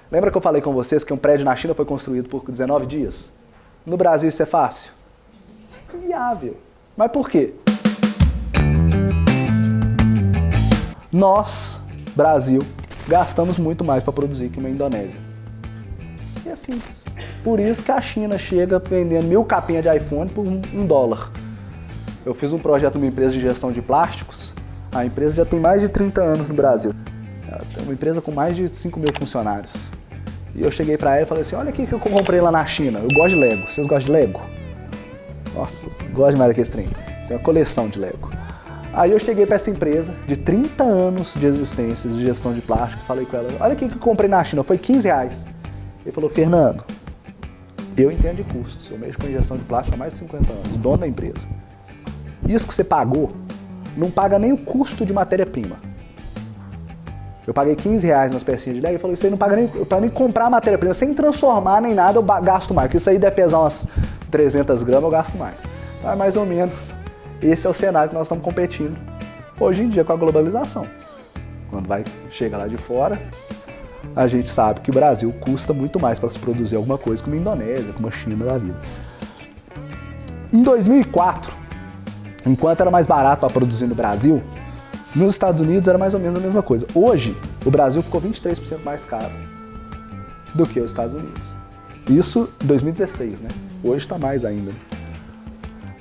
Lembra que eu falei com vocês que um prédio na China foi construído por 19 dias? No Brasil isso é fácil? Inviável. Mas por quê? Nós, Brasil, gastamos muito mais para produzir que uma Indonésia. E é simples. Por isso que a China chega vendendo 1000 capinhas de iPhone por $1. Eu fiz um projeto numa empresa de gestão de plásticos. A empresa já tem mais de 30 anos no Brasil. É uma empresa com mais de 5.000 funcionários. E eu cheguei pra ela e falei assim, olha aqui que eu comprei lá na China. Eu gosto de Lego. Vocês gostam de Lego? Nossa, eu gosto demais daquele trem. Tem uma coleção de Lego. Aí eu cheguei pra essa empresa de 30 anos de existência, de gestão de plástico. Falei com ela, olha aqui que eu comprei na China. Foi R$15. Ele falou, Fernando, eu entendo de custos. Eu mexo com gestão de plástico há mais de 50 anos. Dono da empresa. Isso que você pagou, não paga nem o custo de matéria-prima. Eu paguei R$15 nas pecinhas de Lego e falei, isso aí não paga nem para nem comprar matéria-prima, sem transformar nem nada, eu gasto mais. Porque isso aí deve pesar umas 300 gramas, eu gasto mais. Então é mais ou menos, esse é o cenário que nós estamos competindo hoje em dia com a globalização. Quando chega lá de fora, a gente sabe que o Brasil custa muito mais para se produzir alguma coisa que uma Indonésia, como a China da vida. Em 2004, enquanto era mais barato para produzir no Brasil, nos Estados Unidos era mais ou menos a mesma coisa. Hoje, o Brasil ficou 23% mais caro do que os Estados Unidos. Isso em 2016, né? Hoje está mais ainda.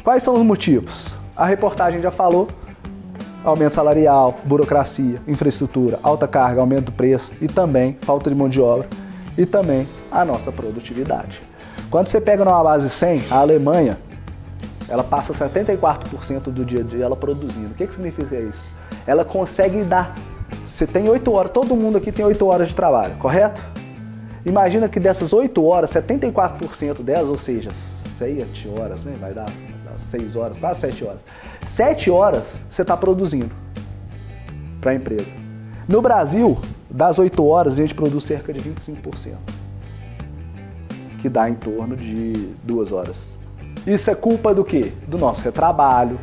Quais são os motivos? A reportagem já falou. Aumento salarial, burocracia, infraestrutura, alta carga, aumento do preço e também falta de mão de obra e também a nossa produtividade. Quando você pega numa base 100, a Alemanha, ela passa 74% do dia a dia ela produzindo. O que significa isso? Ela consegue dar... Você tem 8 horas, todo mundo aqui tem 8 horas de trabalho, correto? Imagina que dessas 8 horas, 74% delas, ou seja, 7 horas, né? Vai dar 6 horas, quase 7 horas. 7 horas você está produzindo para a empresa. No Brasil, das 8 horas, a gente produz cerca de 25%, que dá em torno de 2 horas. Isso é culpa do quê? Do nosso retrabalho,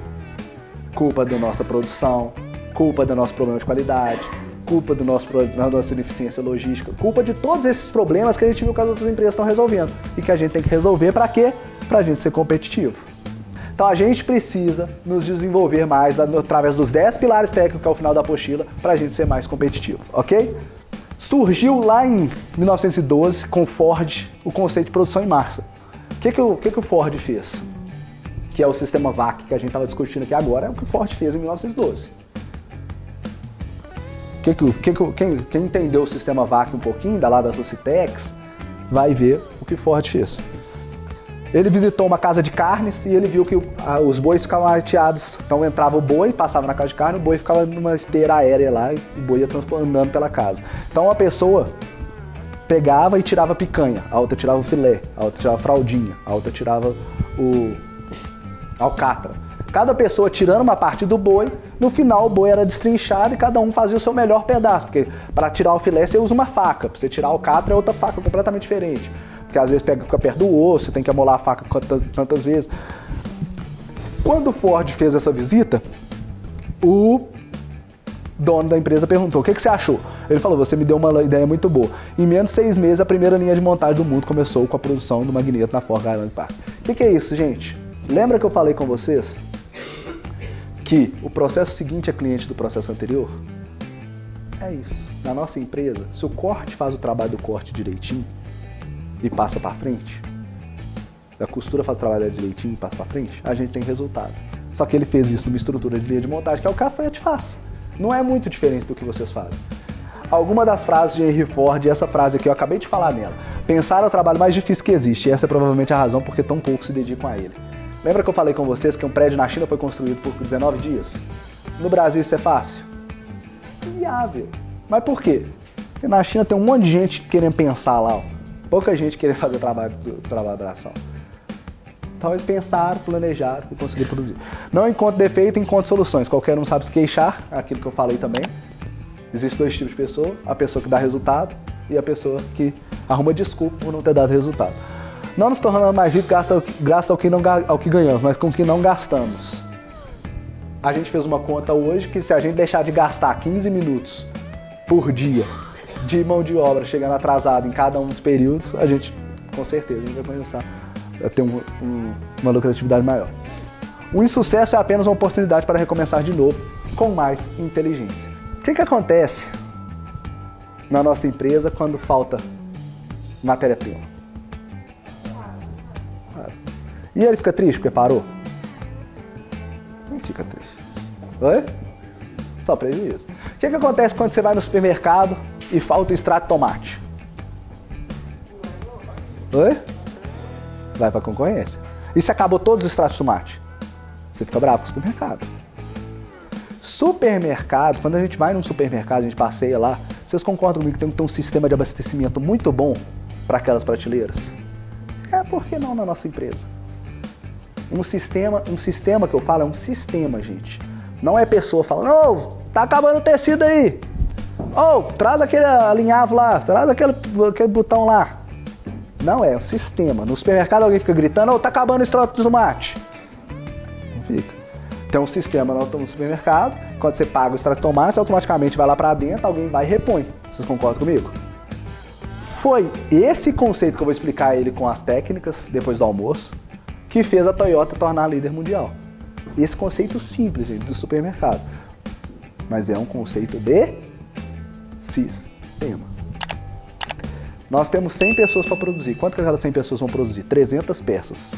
culpa da nossa produção, culpa do nosso problema de qualidade, culpa da nossa ineficiência logística, culpa de todos esses problemas que a gente viu que as outras empresas estão resolvendo e que a gente tem que resolver para quê? Para a gente ser competitivo. Então a gente precisa nos desenvolver mais através dos 10 pilares técnicos que é o final da apostila para a gente ser mais competitivo, ok? Surgiu lá em 1912 com Ford o conceito de produção em massa. O que o Ford fez? Que é o sistema VAC que a gente estava discutindo aqui agora, é o que o Ford fez em 1912. Quem entendeu o sistema VAC um pouquinho, da lá da Lucitex, vai ver o que o Ford fez. Ele visitou uma casa de carnes e ele viu que os bois ficavam ateados. Então entrava o boi, passava na casa de carne, o boi ficava numa esteira aérea lá e o boi ia andando pela casa. Então uma pessoa pegava e tirava picanha, a outra tirava o filé, a outra tirava a fraldinha, a outra tirava o alcatra. Cada pessoa tirando uma parte do boi, no final o boi era destrinchado e cada um fazia o seu melhor pedaço. Porque para tirar o filé você usa uma faca, para você tirar o alcatra é outra faca completamente diferente. Porque às vezes fica perto do osso, você tem que amolar a faca tantas vezes. Quando o Ford fez essa visita, o dono da empresa perguntou, o que você achou? Ele falou, você me deu uma ideia muito boa. Em menos de 6 meses, a primeira linha de montagem do mundo começou com a produção do magneto na Ford Island Park. O que é isso, gente? Lembra que eu falei com vocês que o processo seguinte é cliente do processo anterior? É isso. Na nossa empresa, se o corte faz o trabalho do corte direitinho e passa para frente, a costura faz o trabalho direitinho e passa para frente, a gente tem resultado. Só que ele fez isso numa estrutura de linha de montagem que é o que a Fiat faz. Não é muito diferente do que vocês fazem. Alguma das frases de Henry Ford, essa frase aqui eu acabei de falar nela. Pensar é o trabalho mais difícil que existe, e essa é provavelmente a razão porque tão poucos se dedicam a ele. Lembra que eu falei com vocês que um prédio na China foi construído por 19 dias? No Brasil isso é fácil? Inviável. Mas por quê? Porque na China tem um monte de gente querendo pensar lá, ó. Pouca gente querendo fazer o trabalho da ação. Então eles pensaram, planejaram e conseguiram produzir. Não encontre defeito, encontre soluções. Qualquer um sabe se queixar, aquilo que eu falei também. Existem 2 tipos de pessoa, a pessoa que dá resultado e a pessoa que arruma desculpa por não ter dado resultado. Não nos tornando mais ricos graças ao que ganhamos, mas com o que não gastamos. A gente fez uma conta hoje que se a gente deixar de gastar 15 minutos por dia de mão de obra chegando atrasado em cada um dos períodos, a gente, com certeza, a gente vai começar a ter uma lucratividade maior. O insucesso é apenas uma oportunidade para recomeçar de novo, com mais inteligência. O que acontece na nossa empresa quando falta matéria-prima? E ele fica triste porque parou? Não fica triste. Oi? Só prejuízo. O que acontece quando você vai no supermercado e falta o extrato de tomate? Oi? Vai para a concorrência. E se acabou todos os extratos de tomate? Você fica bravo com o supermercado. Supermercado, quando a gente vai num supermercado, a gente passeia lá, vocês concordam comigo que tem que ter um sistema de abastecimento muito bom para aquelas prateleiras? Por que não na nossa empresa? Um sistema que eu falo é um sistema, gente. Não é pessoa falando, ô, tá acabando o tecido aí. Ô, traz aquele alinhavo lá, traz aquele botão lá. Não, é um sistema. No supermercado alguém fica gritando, ô, tá acabando o extrato de tomate. Não fica. Tem um sistema no supermercado, quando você paga o extrato de tomate, automaticamente vai lá pra dentro, alguém vai e repõe. Vocês concordam comigo? Foi esse conceito que eu vou explicar ele com as técnicas, depois do almoço, que fez a Toyota tornar líder mundial. Esse conceito simples, gente, do supermercado. Mas é um conceito de sistema. Nós temos 100 pessoas para produzir. Quanto que aquelas 100 pessoas vão produzir? 300 peças.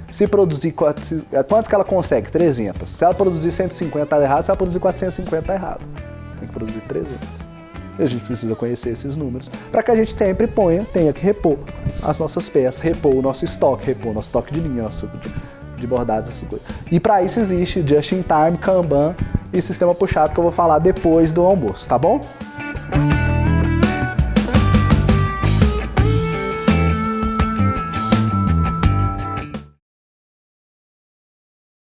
Se produzir, quanto que ela consegue? 300. Se ela produzir 150 tá errado, se ela produzir 450 tá errado. Tem que produzir 300. E a gente precisa conhecer esses números para que a gente sempre tenha que repor as nossas peças, repor o nosso estoque de linha, nosso de bordados, essas coisas. E para isso existe Just in Time, Kanban e sistema puxado que eu vou falar depois do almoço, tá bom?